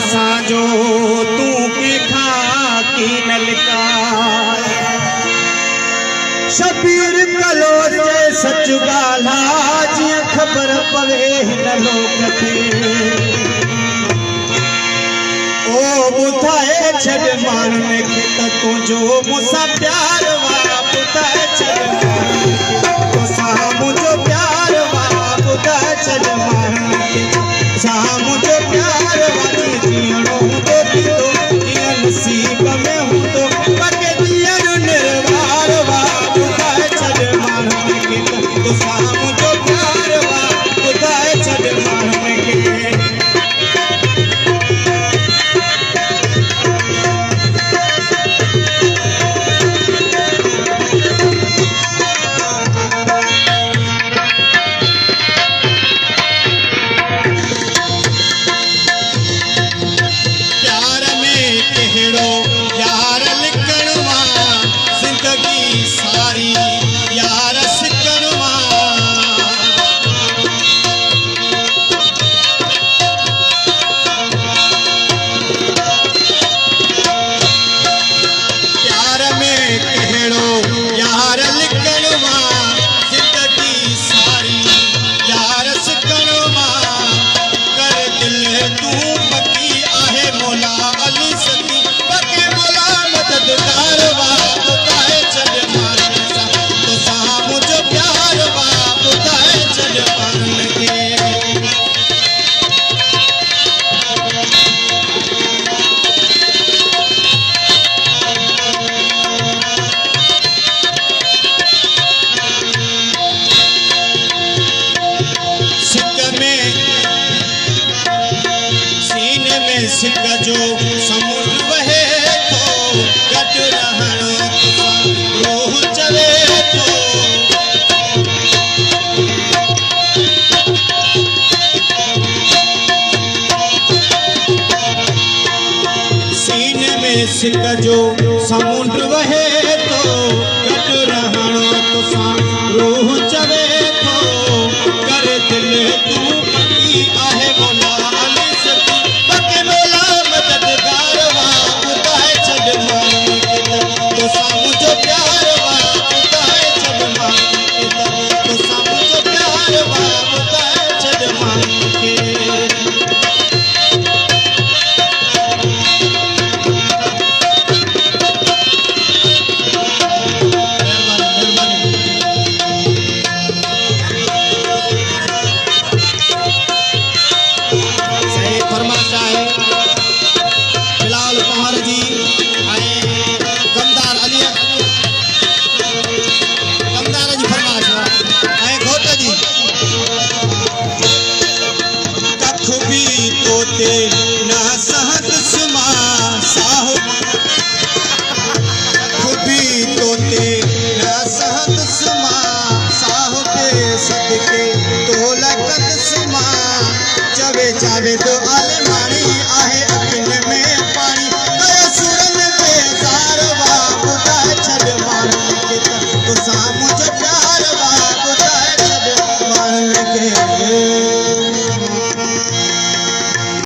साजो तू के खा की नलका शबीर कलो से सच गाला जी खबर पवे हिन लोक खे ओ बुधाए छड़ मारने के तुझो मुसा प्यार वा बुधाए छड़ तो मुझो प्यार वा बुधाए छड़ मारने के मुझो प्यार वाली जीणो तो नसीब में हूँ तो पके दियर निर्वार वा बुधाए छड़ मारने के तो मुझो प्यार वा बुधाए छड़ मारने के सिक जो समुद्र बहे तो गट रहणो रोह चवे तो सीने में सिक जो समुद्र बहे तो गट रहणो तो रोह चवे तो कर दिल तू पकी आहे मोला ना सहत सुमा साहो खुबी तोते ना सहत सुमा साहो के सदके तो लगत सुमा चवे चावे तो अलमारी आहे अखिन में पानी कयो सुरन बेजार वा बुधाए छड़ मारने के तो मुझो प्यार वा बुधाए छड़ मारने के